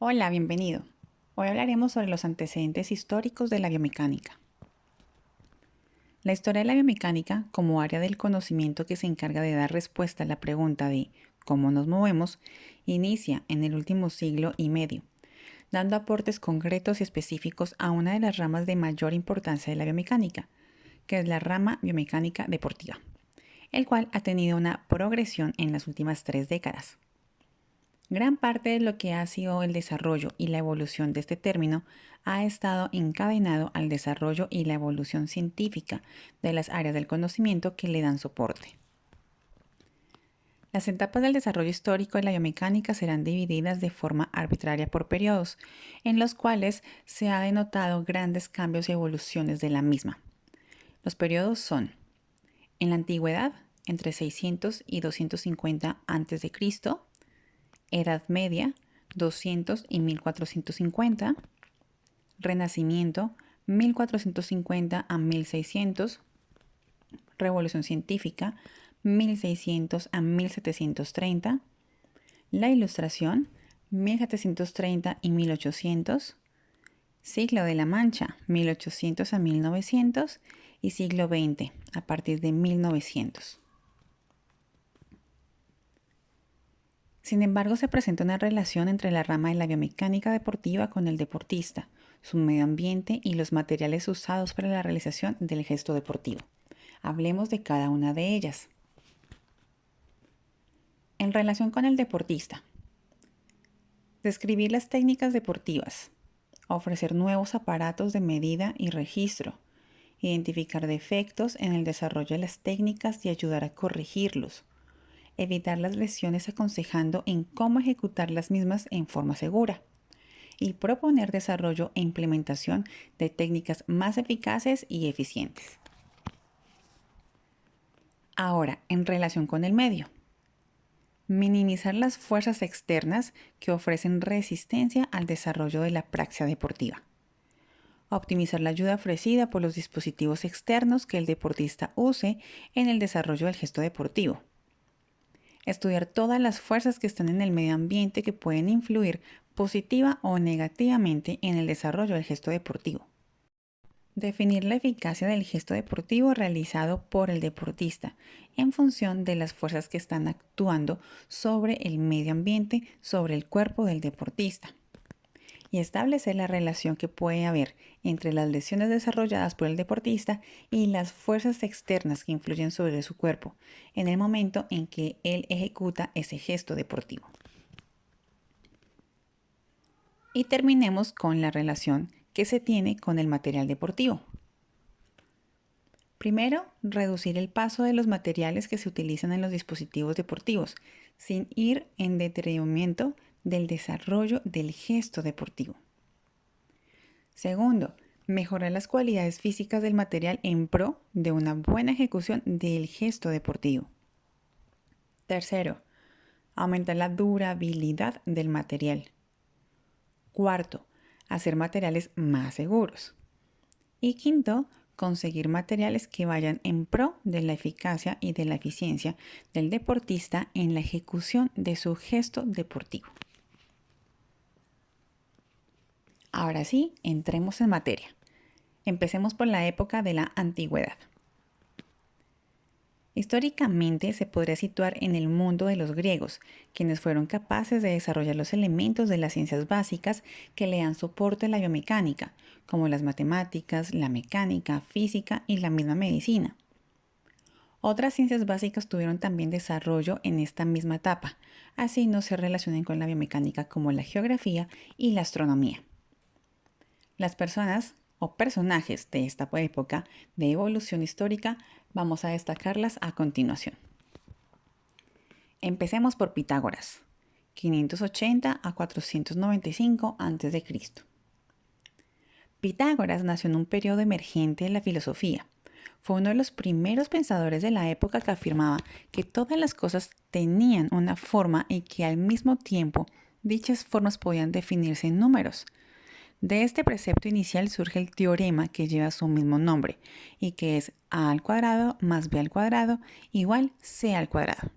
Hola, bienvenido. Hoy hablaremos sobre los antecedentes históricos de la biomecánica. La historia de la biomecánica, como área del conocimiento que se encarga de dar respuesta a la pregunta de cómo nos movemos, inicia en el último siglo y medio, dando aportes concretos y específicos a una de las ramas de mayor importancia de la biomecánica, que es la rama biomecánica deportiva, el cual ha tenido una progresión en las últimas 3 décadas. Gran parte de lo que ha sido el desarrollo y la evolución de este término ha estado encadenado al desarrollo y la evolución científica de las áreas del conocimiento que le dan soporte. Las etapas del desarrollo histórico de la biomecánica serán divididas de forma arbitraria por periodos, en los cuales se ha denotado grandes cambios y evoluciones de la misma. Los periodos son: en la antigüedad, entre 600 y 250 a.C., Edad Media, 200 y 1450, Renacimiento, 1450 a 1600, Revolución Científica, 1600 a 1730, la Ilustración, 1730 y 1800, Siglo de la Mancha, 1800 a 1900 y siglo XX, a partir de 1900. Sin embargo, se presenta una relación entre la rama de la biomecánica deportiva con el deportista, su medio ambiente y los materiales usados para la realización del gesto deportivo. Hablemos de cada una de ellas. En relación con el deportista, describir las técnicas deportivas, ofrecer nuevos aparatos de medida y registro, identificar defectos en el desarrollo de las técnicas y ayudar a corregirlos, evitar las lesiones aconsejando en cómo ejecutar las mismas en forma segura y proponer desarrollo e implementación de técnicas más eficaces y eficientes. Ahora, en relación con el medio, minimizar las fuerzas externas que ofrecen resistencia al desarrollo de la praxia deportiva. Optimizar la ayuda ofrecida por los dispositivos externos que el deportista use en el desarrollo del gesto deportivo. Estudiar todas las fuerzas que están en el medio ambiente que pueden influir positiva o negativamente en el desarrollo del gesto deportivo. Definir la eficacia del gesto deportivo realizado por el deportista en función de las fuerzas que están actuando sobre el medio ambiente, sobre el cuerpo del deportista. Y establecer la relación que puede haber entre las lesiones desarrolladas por el deportista y las fuerzas externas que influyen sobre su cuerpo en el momento en que él ejecuta ese gesto deportivo. Y terminemos con la relación que se tiene con el material deportivo. Primero, reducir el paso de los materiales que se utilizan en los dispositivos deportivos, sin ir en detrimento del desarrollo del gesto deportivo. Segundo, mejorar las cualidades físicas del material en pro de una buena ejecución del gesto deportivo. Tercero, aumentar la durabilidad del material. Cuarto, hacer materiales más seguros. Y quinto, conseguir materiales que vayan en pro de la eficacia y de la eficiencia del deportista en la ejecución de su gesto deportivo. Ahora sí, entremos en materia. Empecemos por la época de la antigüedad. Históricamente se podría situar en el mundo de los griegos, quienes fueron capaces de desarrollar los elementos de las ciencias básicas que le dan soporte a la biomecánica, como las matemáticas, la mecánica, física y la misma medicina. Otras ciencias básicas tuvieron también desarrollo en esta misma etapa, así no se relacionan con la biomecánica como la geografía y la astronomía. Las personas o personajes de esta época de evolución histórica vamos a destacarlas a continuación. Empecemos por Pitágoras, 580 a 495 a.C. Pitágoras nació en un periodo emergente de la filosofía. Fue uno de los primeros pensadores de la época que afirmaba que todas las cosas tenían una forma y que al mismo tiempo dichas formas podían definirse en números. De este precepto inicial surge el teorema que lleva su mismo nombre y que es a al cuadrado más b al cuadrado igual c al cuadrado.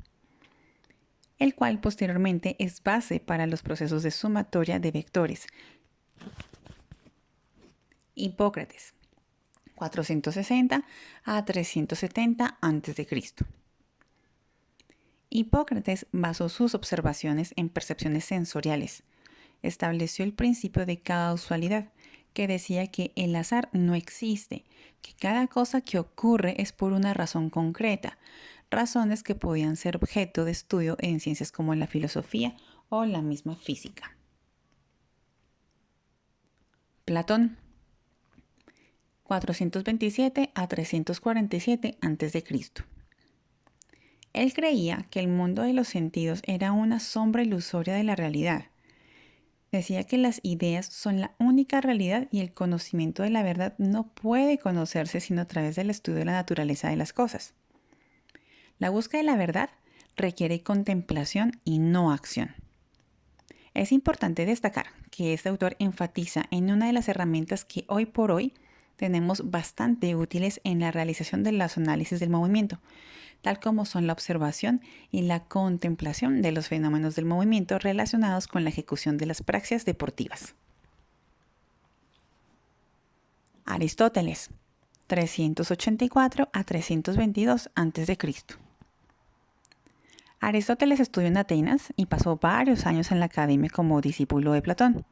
el cual posteriormente es base para los procesos de sumatoria de vectores. Hipócrates, 460 a 370 a.C. Hipócrates basó sus observaciones en percepciones sensoriales. Estableció el principio de causalidad, que decía que el azar no existe, que cada cosa que ocurre es por una razón concreta, razones que podían ser objeto de estudio en ciencias como la filosofía o la misma física. Platón, 427 a 347 a.C. Él creía que el mundo de los sentidos era una sombra ilusoria de la realidad. Decía que las ideas son la única realidad y el conocimiento de la verdad no puede conocerse sino a través del estudio de la naturaleza de las cosas. La búsqueda de la verdad requiere contemplación y no acción. Es importante destacar que este autor enfatiza en una de las herramientas que hoy por hoy tenemos bastante útiles en la realización de los análisis del movimiento, tal como son la observación y la contemplación de los fenómenos del movimiento relacionados con la ejecución de las praxias deportivas. Aristóteles, 384 a 322 a.C. Aristóteles estudió en Atenas y pasó varios años en la academia como discípulo de Platón.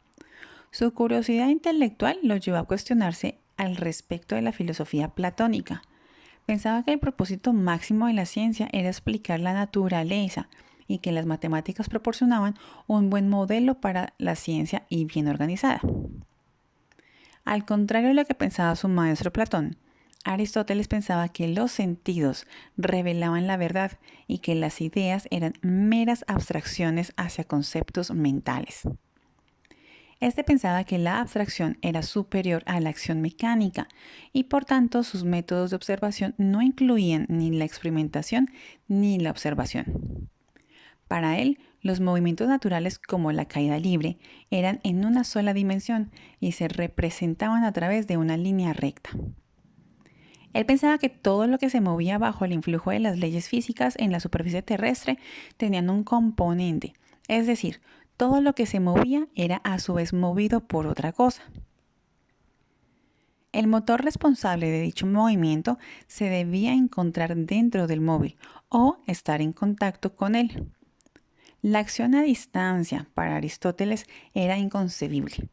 Su curiosidad intelectual lo llevó a cuestionarse al respecto de la filosofía platónica. Pensaba que el propósito máximo de la ciencia era explicar la naturaleza y que las matemáticas proporcionaban un buen modelo para la ciencia y bien organizada. Al contrario de lo que pensaba su maestro Platón, Aristóteles pensaba que los sentidos revelaban la verdad y que las ideas eran meras abstracciones hacia conceptos mentales. Este pensaba que la abstracción era superior a la acción mecánica y por tanto sus métodos de observación no incluían ni la experimentación ni la observación. Para él, los movimientos naturales como la caída libre eran en una sola dimensión y se representaban a través de una línea recta. Él pensaba que todo lo que se movía bajo el influjo de las leyes físicas en la superficie terrestre tenían un componente, es decir, todo lo que se movía era a su vez movido por otra cosa. El motor responsable de dicho movimiento se debía encontrar dentro del móvil o estar en contacto con él. La acción a distancia para Aristóteles era inconcebible.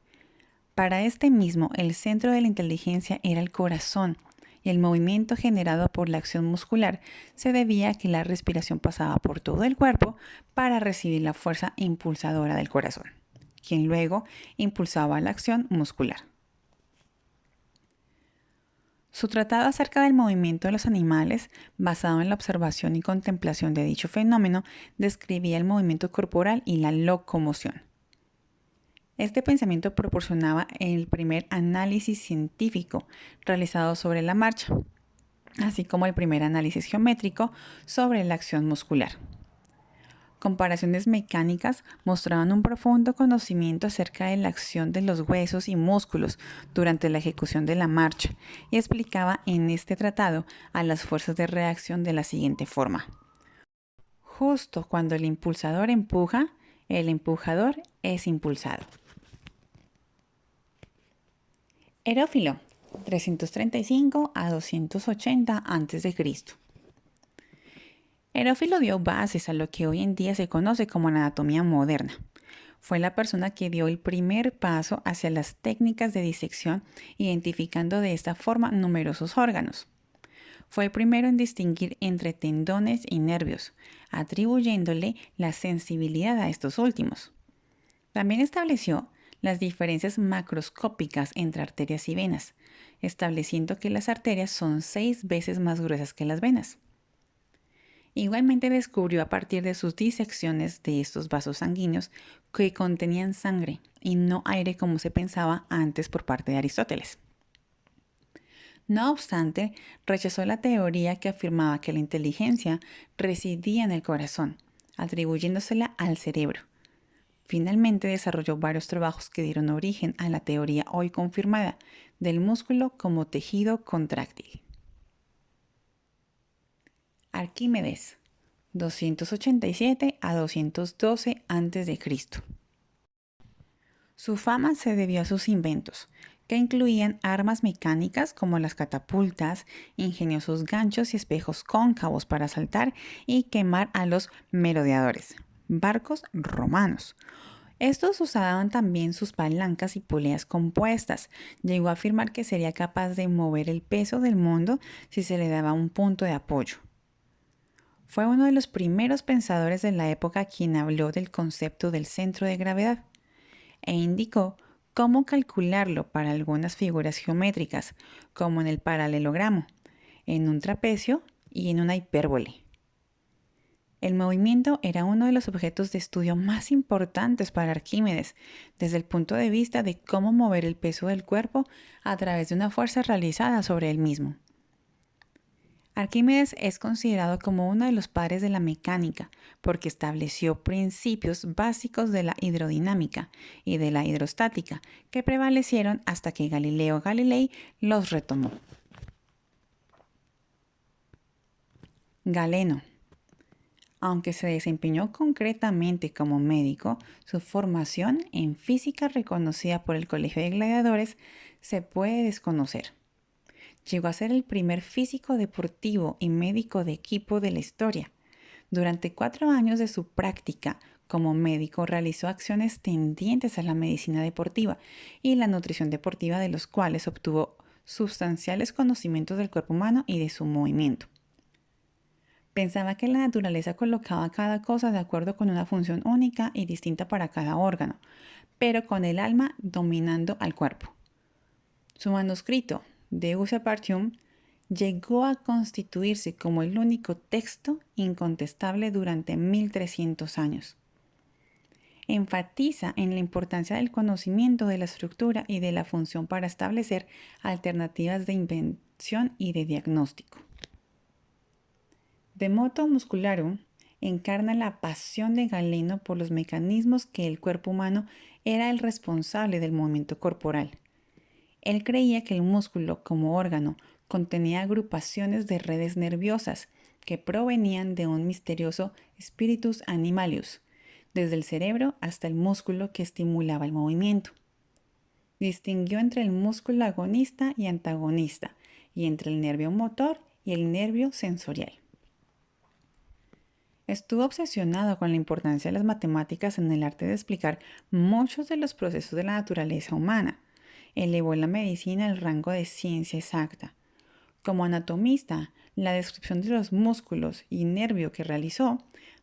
Para este mismo, el centro de la inteligencia era el corazón y el movimiento generado por la acción muscular se debía a que la respiración pasaba por todo el cuerpo para recibir la fuerza impulsadora del corazón, quien luego impulsaba la acción muscular. Su tratado acerca del movimiento de los animales, basado en la observación y contemplación de dicho fenómeno, describía el movimiento corporal y la locomoción. Este pensamiento proporcionaba el primer análisis científico realizado sobre la marcha, así como el primer análisis geométrico sobre la acción muscular. Comparaciones mecánicas mostraban un profundo conocimiento acerca de la acción de los huesos y músculos durante la ejecución de la marcha y explicaba en este tratado a las fuerzas de reacción de la siguiente forma. Justo cuando el impulsador empuja, el empujador es impulsado. Herófilo, 335 a 280 a.C. Herófilo dio bases a lo que hoy en día se conoce como la anatomía moderna. Fue la persona que dio el primer paso hacia las técnicas de disección, identificando de esta forma numerosos órganos. Fue el primero en distinguir entre tendones y nervios, atribuyéndole la sensibilidad a estos últimos. También estableció las diferencias macroscópicas entre arterias y venas, estableciendo que las arterias son 6 veces más gruesas que las venas. Igualmente descubrió a partir de sus disecciones de estos vasos sanguíneos que contenían sangre y no aire como se pensaba antes por parte de Aristóteles. No obstante, rechazó la teoría que afirmaba que la inteligencia residía en el corazón, atribuyéndosela al cerebro. Finalmente desarrolló varios trabajos que dieron origen a la teoría hoy confirmada del músculo como tejido contráctil. Arquímedes, 287 a 212 a.C. Su fama se debió a sus inventos, que incluían armas mecánicas como las catapultas, ingeniosos ganchos y espejos cóncavos para saltar y quemar a los merodeadores, barcos romanos. Estos usaban también sus palancas y poleas compuestas. Llegó a afirmar que sería capaz de mover el peso del mundo si se le daba un punto de apoyo. Fue uno de los primeros pensadores de la época quien habló del concepto del centro de gravedad e indicó cómo calcularlo para algunas figuras geométricas, como en el paralelogramo, en un trapecio y en una hipérbole. El movimiento era uno de los objetos de estudio más importantes para Arquímedes, desde el punto de vista de cómo mover el peso del cuerpo a través de una fuerza realizada sobre él mismo. Arquímedes es considerado como uno de los padres de la mecánica porque estableció principios básicos de la hidrodinámica y de la hidrostática que prevalecieron hasta que Galileo Galilei los retomó. Galeno. Aunque se desempeñó concretamente como médico, su formación en física reconocida por el Colegio de Gladiadores se puede desconocer. Llegó a ser el primer físico deportivo y médico de equipo de la historia. Durante 4 años de su práctica como médico realizó acciones tendientes a la medicina deportiva y la nutrición deportiva, de los cuales obtuvo sustanciales conocimientos del cuerpo humano y de su movimiento. Pensaba que la naturaleza colocaba cada cosa de acuerdo con una función única y distinta para cada órgano, pero con el alma dominando al cuerpo. Su manuscrito, De Usa Partium, llegó a constituirse como el único texto incontestable durante 1300 años. Enfatiza en la importancia del conocimiento de la estructura y de la función para establecer alternativas de invención y de diagnóstico. De Motu Muscularum encarna la pasión de Galeno por los mecanismos que el cuerpo humano era el responsable del movimiento corporal. Él creía que el músculo como órgano contenía agrupaciones de redes nerviosas que provenían de un misterioso spiritus animalius, desde el cerebro hasta el músculo que estimulaba el movimiento. Distinguió entre el músculo agonista y antagonista, y entre el nervio motor y el nervio sensorial. Estuvo obsesionado con la importancia de las matemáticas en el arte de explicar muchos de los procesos de la naturaleza humana. Elevó la medicina al rango de ciencia exacta. Como anatomista, la descripción de los músculos y nervio que realizó,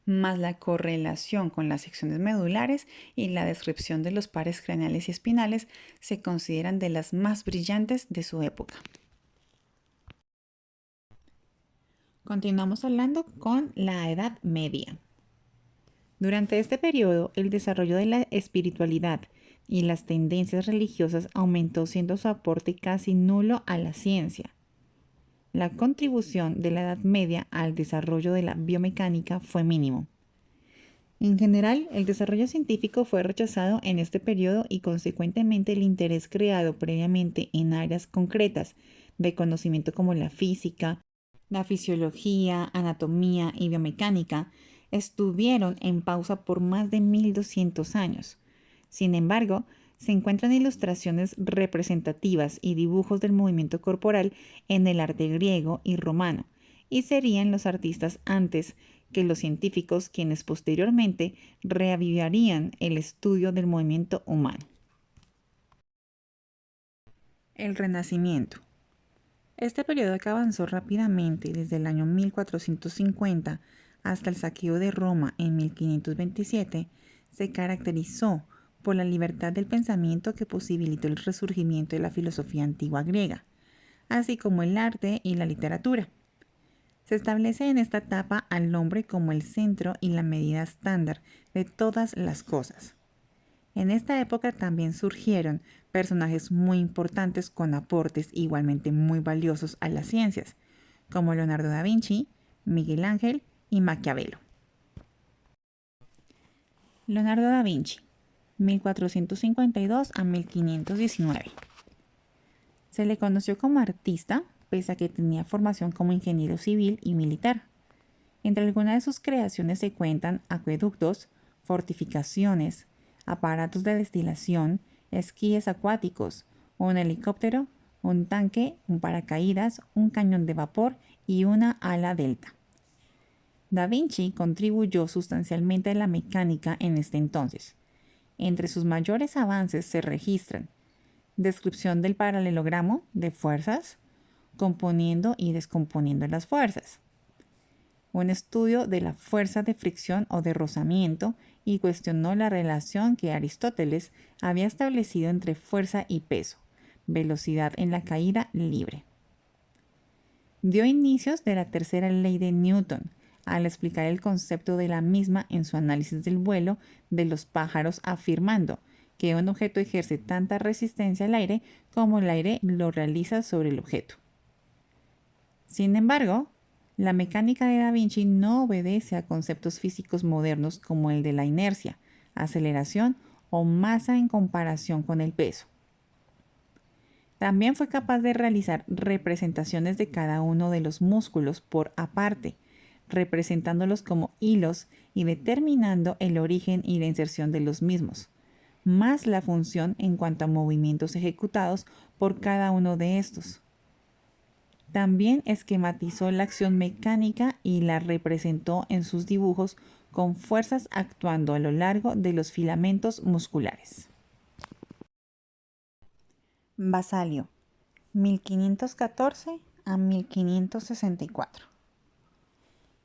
más la correlación con las secciones medulares y la descripción de los pares craneales y espinales, se consideran de las más brillantes de su época. Continuamos hablando con la Edad Media. Durante este periodo, el desarrollo de la espiritualidad y las tendencias religiosas aumentó, siendo su aporte casi nulo a la ciencia. La contribución de la Edad Media al desarrollo de la biomecánica fue mínimo. En general, el desarrollo científico fue rechazado en este periodo y consecuentemente el interés creado previamente en áreas concretas de conocimiento como la física, la fisiología, anatomía y biomecánica estuvieron en pausa por más de 1200 años. Sin embargo, se encuentran ilustraciones representativas y dibujos del movimiento corporal en el arte griego y romano, y serían los artistas antes que los científicos quienes posteriormente reavivarían el estudio del movimiento humano. El Renacimiento. Este periodo, que avanzó rápidamente desde el año 1450 hasta el saqueo de Roma en 1527, se caracterizó por la libertad del pensamiento que posibilitó el resurgimiento de la filosofía antigua griega, así como el arte y la literatura. Se establece en esta etapa al hombre como el centro y la medida estándar de todas las cosas. En esta época también surgieron personajes muy importantes con aportes igualmente muy valiosos a las ciencias, como Leonardo da Vinci, Miguel Ángel y Maquiavelo. Leonardo da Vinci, 1452 a 1519. Se le conoció como artista, pese a que tenía formación como ingeniero civil y militar. Entre algunas de sus creaciones se cuentan acueductos, fortificaciones, aparatos de destilación, esquíes acuáticos, un helicóptero, un tanque, un paracaídas, un cañón de vapor y una ala delta. Da Vinci contribuyó sustancialmente a la mecánica en este entonces. Entre sus mayores avances se registran descripción del paralelogramo de fuerzas, componiendo y descomponiendo las fuerzas, un estudio de la fuerza de fricción o de rozamiento y cuestionó la relación que Aristóteles había establecido entre fuerza y peso, velocidad en la caída libre. Dio inicios de la tercera ley de Newton, al explicar el concepto de la misma en su análisis del vuelo de los pájaros, afirmando que un objeto ejerce tanta resistencia al aire como el aire lo realiza sobre el objeto. Sin embargo, la mecánica de Da Vinci no obedece a conceptos físicos modernos como el de la inercia, aceleración o masa en comparación con el peso. También fue capaz de realizar representaciones de cada uno de los músculos por aparte, representándolos como hilos y determinando el origen y la inserción de los mismos, más la función en cuanto a movimientos ejecutados por cada uno de estos. También esquematizó la acción mecánica y la representó en sus dibujos con fuerzas actuando a lo largo de los filamentos musculares. Basalio, 1514 a 1564.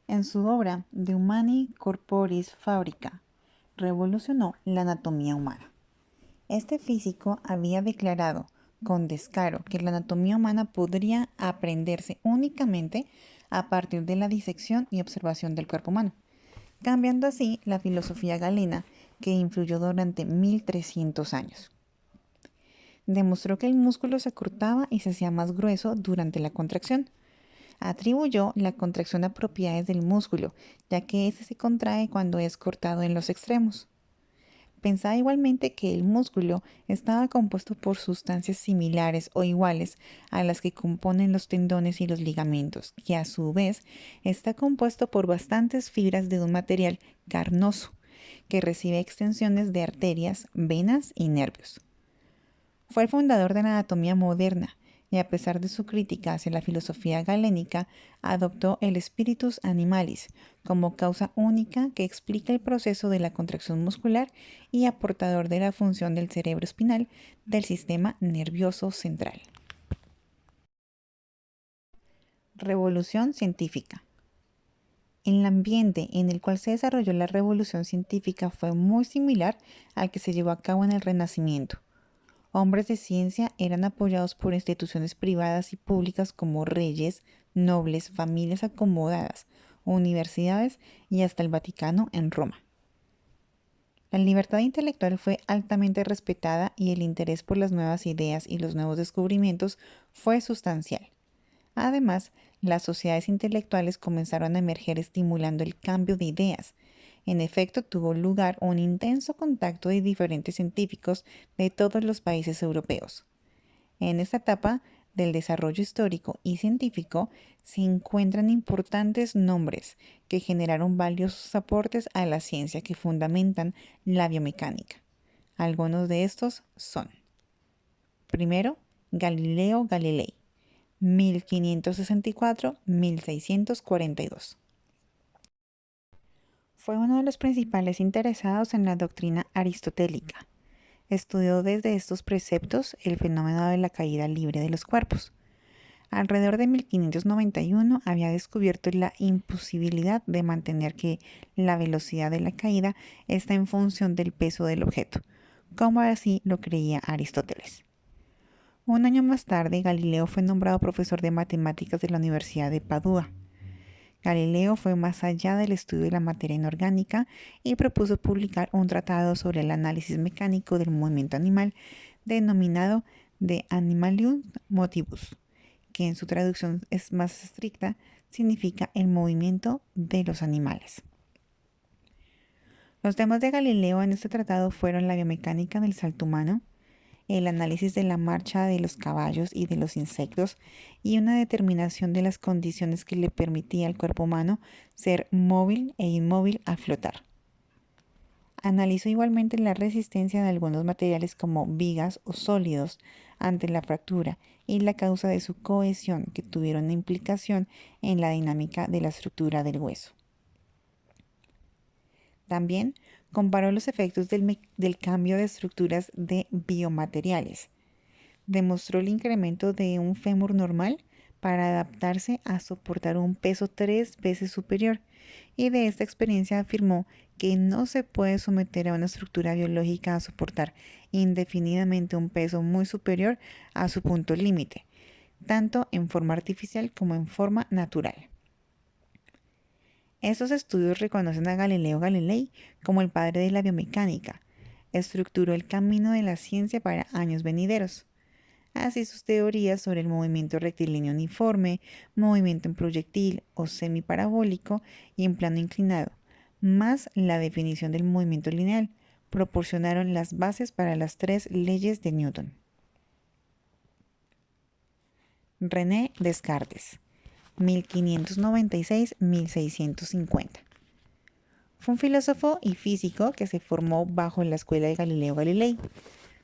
En su obra De Humani Corporis Fabrica, revolucionó la anatomía humana. Este físico había declarado con descaro que la anatomía humana podría aprenderse únicamente a partir de la disección y observación del cuerpo humano, cambiando así la filosofía galena que influyó durante 1300 años. Demostró que el músculo se acortaba y se hacía más grueso durante la contracción. Atribuyó la contracción a propiedades del músculo, ya que éste se contrae cuando es cortado en los extremos. Pensaba igualmente que el músculo estaba compuesto por sustancias similares o iguales a las que componen los tendones y los ligamentos, y a su vez está compuesto por bastantes fibras de un material carnoso, que recibe extensiones de arterias, venas y nervios. Fue el fundador de la anatomía moderna, y a pesar de su crítica hacia la filosofía galénica, adoptó el spiritus animalis como causa única que explica el proceso de la contracción muscular y aportador de la función del cerebro espinal del sistema nervioso central. Revolución científica. El ambiente en el cual se desarrolló la revolución científica fue muy similar al que se llevó a cabo en el Renacimiento. Hombres de ciencia eran apoyados por instituciones privadas y públicas como reyes, nobles, familias acomodadas, universidades y hasta el Vaticano en Roma. La libertad intelectual fue altamente respetada y el interés por las nuevas ideas y los nuevos descubrimientos fue sustancial. Además, las sociedades intelectuales comenzaron a emerger estimulando el cambio de ideas. En efecto, tuvo lugar un intenso contacto de diferentes científicos de todos los países europeos. En esta etapa del desarrollo histórico y científico se encuentran importantes nombres que generaron valiosos aportes a la ciencia que fundamentan la biomecánica. Algunos de estos son: primero, Galileo Galilei, 1564-1642. Fue uno de los principales interesados en la doctrina aristotélica. Estudió desde estos preceptos el fenómeno de la caída libre de los cuerpos. Alrededor de 1591 había descubierto la imposibilidad de mantener que la velocidad de la caída está en función del peso del objeto, como así lo creía Aristóteles. Un año más tarde, Galileo fue nombrado profesor de matemáticas de la Universidad de Padua. Galileo fue más allá del estudio de la materia inorgánica y propuso publicar un tratado sobre el análisis mecánico del movimiento animal denominado De Animalium Motivus, que en su traducción es más estricta significa el movimiento de los animales. Los temas de Galileo en este tratado fueron la biomecánica del salto humano, el análisis de la marcha de los caballos y de los insectos y una determinación de las condiciones que le permitía al cuerpo humano ser móvil e inmóvil al flotar. Analizó igualmente la resistencia de algunos materiales como vigas o sólidos ante la fractura y la causa de su cohesión, que tuvieron una implicación en la dinámica de la estructura del hueso. También comparó los efectos del cambio de estructuras de biomateriales. Demostró el incremento de un fémur normal para adaptarse a soportar un peso 3 veces superior, y de esta experiencia afirmó que no se puede someter a una estructura biológica a soportar indefinidamente un peso muy superior a su punto límite, tanto en forma artificial como en forma natural. Estos estudios reconocen a Galileo Galilei como el padre de la biomecánica. Estructuró el camino de la ciencia para años venideros. Así sus teorías sobre el movimiento rectilíneo uniforme, movimiento en proyectil o semiparabólico y en plano inclinado, más la definición del movimiento lineal, proporcionaron las bases para las 3 leyes de Newton. René Descartes, 1596-1650. Fue un filósofo y físico que se formó bajo la escuela de Galileo Galilei.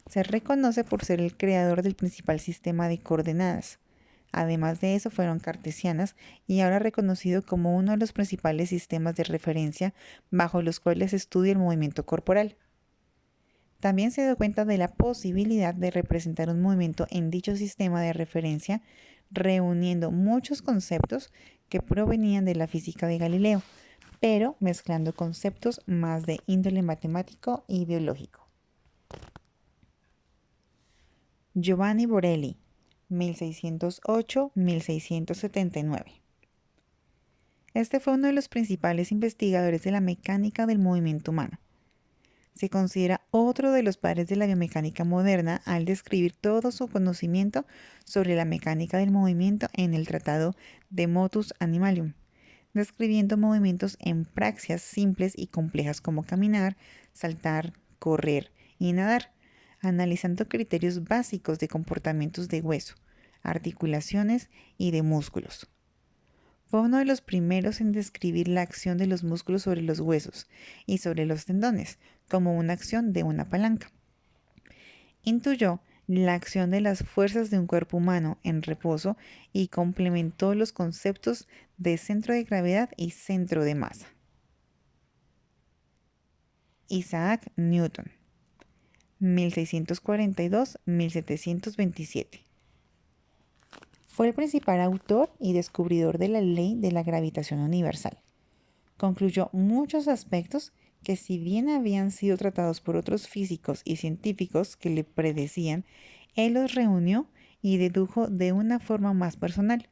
Se reconoce por ser el creador del principal sistema de coordenadas. Además de eso, fueron cartesianas y ahora reconocido como uno de los principales sistemas de referencia bajo los cuales se estudia el movimiento corporal. También se dio cuenta de la posibilidad de representar un movimiento en dicho sistema de referencia, reuniendo muchos conceptos que provenían de la física de Galileo, pero mezclando conceptos más de índole matemático y biológico. Giovanni Borelli, 1608-1679. Este fue uno de los principales investigadores de la mecánica del movimiento humano. Se considera otro de los padres de la biomecánica moderna al describir todo su conocimiento sobre la mecánica del movimiento en el tratado De Motus Animalium, describiendo movimientos en praxias simples y complejas como caminar, saltar, correr y nadar, analizando criterios básicos de comportamientos de hueso, articulaciones y de músculos. Fue uno de los primeros en describir la acción de los músculos sobre los huesos y sobre los tendones, como una acción de una palanca. Intuyó la acción de las fuerzas de un cuerpo humano en reposo y complementó los conceptos de centro de gravedad y centro de masa. Isaac Newton, 1642-1727. Fue el principal autor y descubridor de la ley de la gravitación universal. Concluyó muchos aspectos que, si bien habían sido tratados por otros físicos y científicos que le predecían, él los reunió y dedujo de una forma más personal,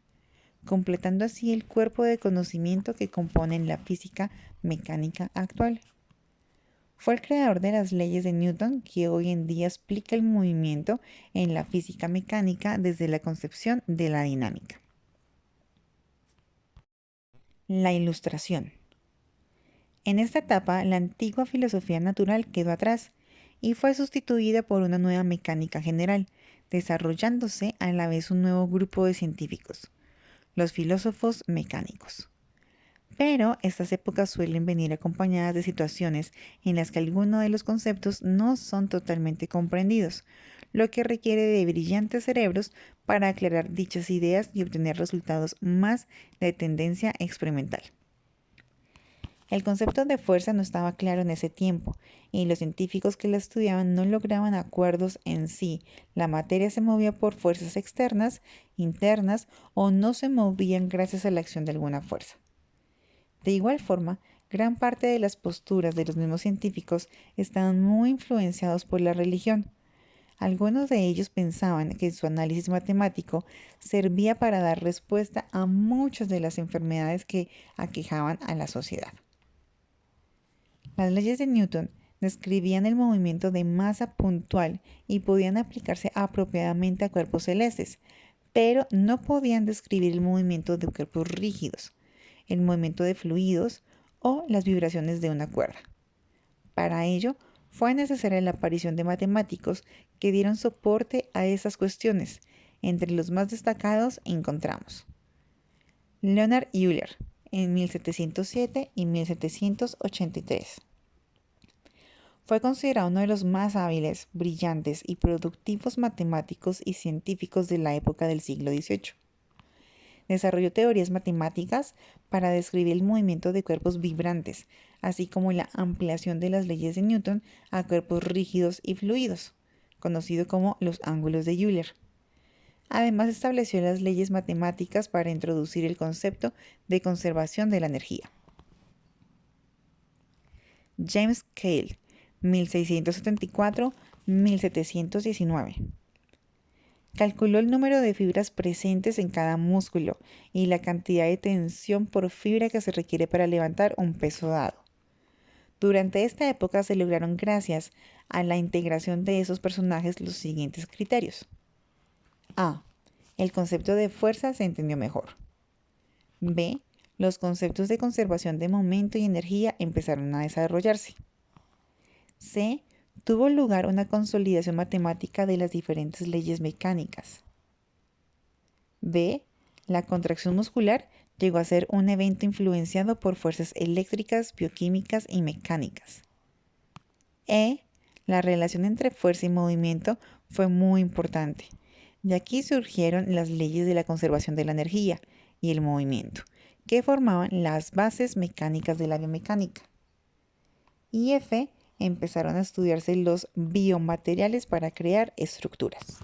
completando así el cuerpo de conocimiento que componen la física mecánica actual. Fue el creador de las leyes de Newton, que hoy en día explica el movimiento en la física mecánica desde la concepción de la dinámica. La Ilustración. En esta etapa, la antigua filosofía natural quedó atrás y fue sustituida por una nueva mecánica general, desarrollándose a la vez un nuevo grupo de científicos, los filósofos mecánicos. Pero estas épocas suelen venir acompañadas de situaciones en las que algunos de los conceptos no son totalmente comprendidos, lo que requiere de brillantes cerebros para aclarar dichas ideas y obtener resultados más de tendencia experimental. El concepto de fuerza no estaba claro en ese tiempo, y los científicos que la estudiaban no lograban acuerdos en si la materia se movía por fuerzas externas, internas, o no se movían gracias a la acción de alguna fuerza. De igual forma, gran parte de las posturas de los mismos científicos estaban muy influenciados por la religión. Algunos de ellos pensaban que su análisis matemático servía para dar respuesta a muchas de las enfermedades que aquejaban a la sociedad. Las leyes de Newton describían el movimiento de masa puntual y podían aplicarse apropiadamente a cuerpos celestes, pero no podían describir el movimiento de cuerpos rígidos, el movimiento de fluidos o las vibraciones de una cuerda. Para ello, fue necesaria la aparición de matemáticos que dieron soporte a esas cuestiones. Entre los más destacados encontramos Leonhard Euler en 1707 y 1783. Fue considerado uno de los más hábiles, brillantes y productivos matemáticos y científicos de la época del siglo XVIII. Desarrolló teorías matemáticas para describir el movimiento de cuerpos vibrantes, así como la ampliación de las leyes de Newton a cuerpos rígidos y fluidos, conocido como los ángulos de Euler. Además, estableció las leyes matemáticas para introducir el concepto de conservación de la energía. James Cahill, 1674-1719. Calculó el número de fibras presentes en cada músculo y la cantidad de tensión por fibra que se requiere para levantar un peso dado. Durante esta época se lograron gracias a la integración de esos personajes los siguientes criterios. A. El concepto de fuerza se entendió mejor. B. Los conceptos de conservación de momento y energía empezaron a desarrollarse. C. Tuvo lugar una consolidación matemática de las diferentes leyes mecánicas. B. La contracción muscular llegó a ser un evento influenciado por fuerzas eléctricas, bioquímicas y mecánicas. E. La relación entre fuerza y movimiento fue muy importante. De aquí surgieron las leyes de la conservación de la energía y el movimiento, que formaban las bases mecánicas de la biomecánica. Y F. Empezaron a estudiarse los biomateriales para crear estructuras.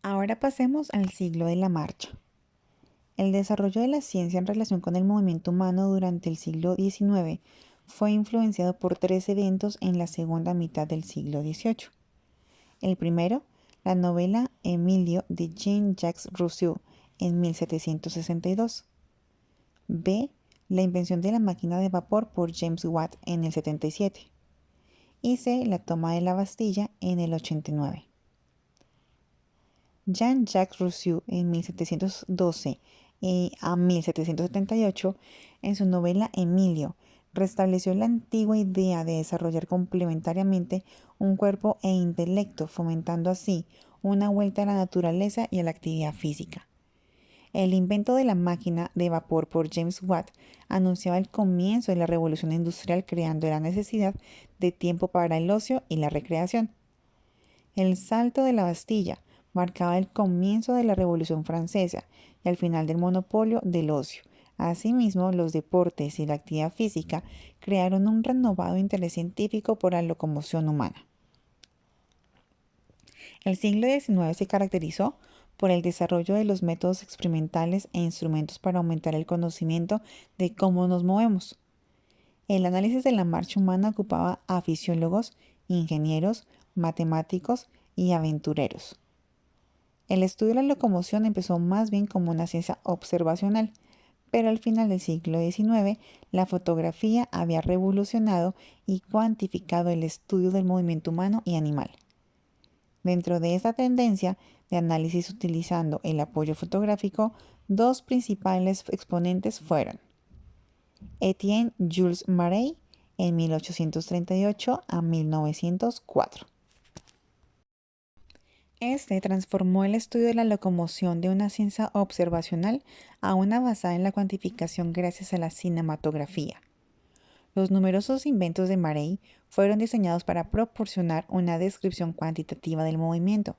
Ahora pasemos al siglo de la marcha. El desarrollo de la ciencia en relación con el movimiento humano durante el siglo XIX fue influenciado por tres eventos en la segunda mitad del siglo XVIII. El primero, la novela Emilio de Jean-Jacques Rousseau en 1762. B. La invención de la máquina de vapor por James Watt en el 77. Y C. La toma de la Bastilla en el 89. Jean-Jacques Rousseau en 1712 a 1778, en su novela Emilio, restableció la antigua idea de desarrollar complementariamente un cuerpo e intelecto, fomentando así una vuelta a la naturaleza y a la actividad física. El invento de la máquina de vapor por James Watt anunciaba el comienzo de la revolución industrial, creando la necesidad de tiempo para el ocio y la recreación. El salto de la Bastilla marcaba el comienzo de la Revolución Francesa y el final del monopolio del ocio. Asimismo, los deportes y la actividad física crearon un renovado interés científico por la locomoción humana. El siglo XIX se caracterizó por el desarrollo de los métodos experimentales e instrumentos para aumentar el conocimiento de cómo nos movemos. El análisis de la marcha humana ocupaba a fisiólogos, ingenieros, matemáticos y aventureros. El estudio de la locomoción empezó más bien como una ciencia observacional, pero al final del siglo XIX la fotografía había revolucionado y cuantificado el estudio del movimiento humano y animal. Dentro de esta tendencia de análisis utilizando el apoyo fotográfico, dos principales exponentes fueron Étienne Jules Marey en 1838 a 1904. Este transformó el estudio de la locomoción de una ciencia observacional a una basada en la cuantificación gracias a la cinematografía. Los numerosos inventos de Marey fueron diseñados para proporcionar una descripción cuantitativa del movimiento.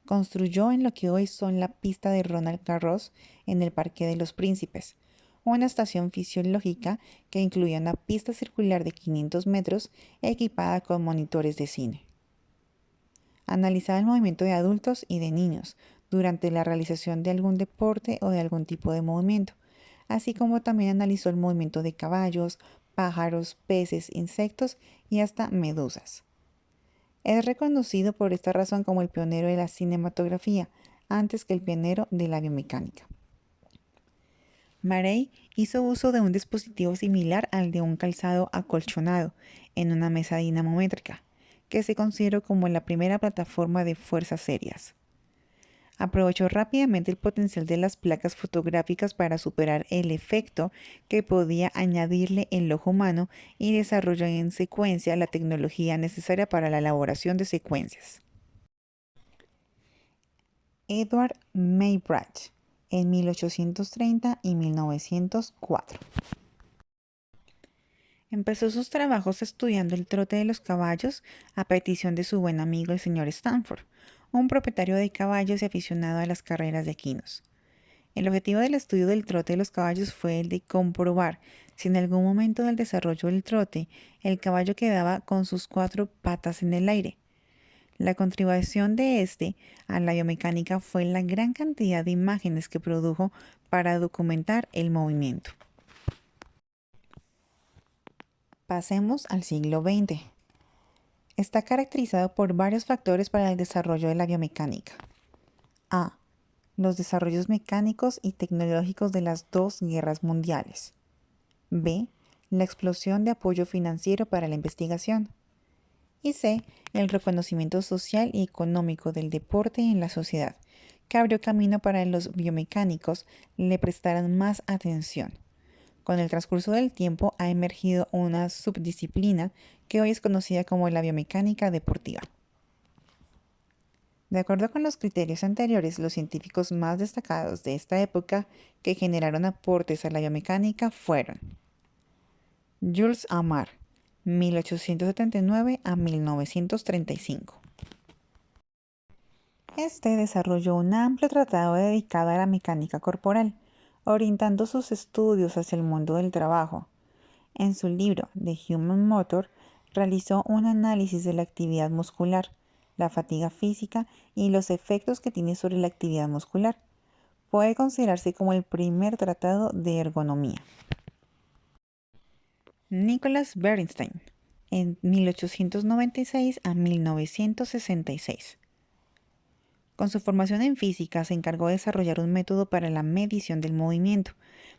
Construyó en lo que hoy son la pista de Roland Garros en el Parque de los Príncipes, una estación fisiológica que incluía una pista circular de 500 metros equipada con monitores de cine. Analizaba el movimiento de adultos y de niños durante la realización de algún deporte o de algún tipo de movimiento, así como también analizó el movimiento de caballos, pájaros, peces, insectos y hasta medusas. Es reconocido por esta razón como el pionero de la cinematografía, antes que el pionero de la biomecánica. Marey hizo uso de un dispositivo similar al de un calzado acolchonado en una mesa dinamométrica, que se consideró como la primera plataforma de fuerzas serias. Aprovechó rápidamente el potencial de las placas fotográficas para superar el efecto que podía añadirle el ojo humano y desarrolló en secuencia la tecnología necesaria para la elaboración de secuencias. Edward Muybridge, en 1830 y 1904. Empezó sus trabajos estudiando el trote de los caballos a petición de su buen amigo el señor Stanford, un propietario de caballos y aficionado a las carreras de equinos. El objetivo del estudio del trote de los caballos fue el de comprobar si en algún momento del desarrollo del trote el caballo quedaba con sus 4 patas en el aire. La contribución de este a la biomecánica fue la gran cantidad de imágenes que produjo para documentar el movimiento. Pasemos al siglo XX. Está caracterizado por varios factores para el desarrollo de la biomecánica. A. Los desarrollos mecánicos y tecnológicos de las dos guerras mundiales. B. La explosión de apoyo financiero para la investigación. Y C. El reconocimiento social y económico del deporte en la sociedad, que abrió camino para que los biomecánicos le prestaran más atención. Con el transcurso del tiempo ha emergido una subdisciplina que hoy es conocida como la biomecánica deportiva. De acuerdo con los criterios anteriores, los científicos más destacados de esta época que generaron aportes a la biomecánica fueron Jules Aumar, 1879 a 1935. Este desarrolló un amplio tratado dedicado a la mecánica corporal, orientando sus estudios hacia el mundo del trabajo. En su libro The Human Motor, realizó un análisis de la actividad muscular, la fatiga física y los efectos que tiene sobre la actividad muscular. Puede considerarse como el primer tratado de ergonomía. Nicholas Bernstein, en 1896 a 1966. Con su formación en física, se encargó de desarrollar un método para la medición del movimiento,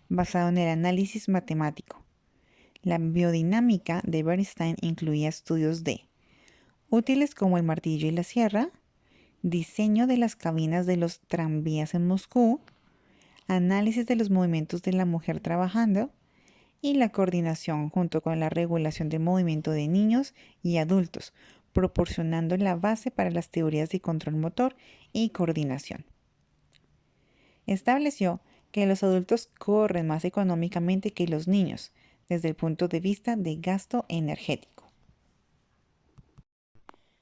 basado en el análisis matemático. La biodinámica de Bernstein incluía estudios de útiles como el martillo y la sierra, diseño de las cabinas de los tranvías en Moscú, análisis de los movimientos de la mujer trabajando y la coordinación junto con la regulación del movimiento de niños y adultos, proporcionando la base para las teorías de control motor y coordinación. Estableció que los adultos corren más económicamente que los niños, desde el punto de vista de gasto energético.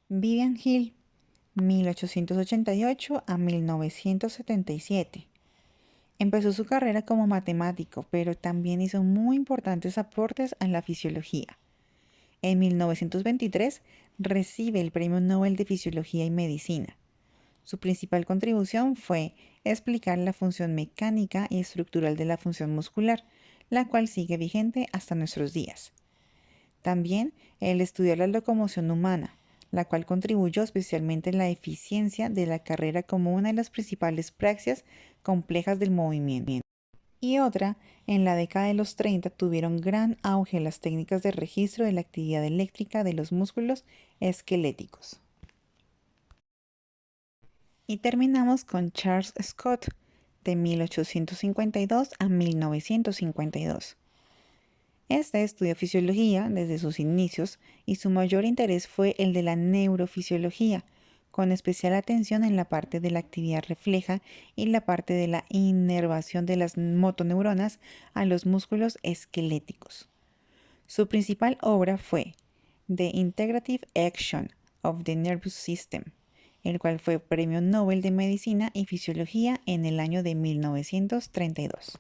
Vivian Hill, 1888 a 1977. Empezó su carrera como matemático, pero también hizo muy importantes aportes a la fisiología. En 1923 recibe el Premio Nobel de Fisiología y Medicina. Su principal contribución fue explicar la función mecánica y estructural de la función muscular, la cual sigue vigente hasta nuestros días. También él estudió la locomoción humana, la cual contribuyó especialmente en la eficiencia de la carrera como una de las principales praxias complejas del movimiento. Y otra, en la década de los 30 tuvieron gran auge las técnicas de registro de la actividad eléctrica de los músculos esqueléticos. Y terminamos con Charles Scott, de 1852 a 1952. Este estudió fisiología desde sus inicios y su mayor interés fue el de la neurofisiología, con especial atención en la parte de la actividad refleja y la parte de la inervación de las motoneuronas a los músculos esqueléticos. Su principal obra fue The Integrative Action of the Nervous System, el cual fue Premio Nobel de Medicina y Fisiología en el año de 1932.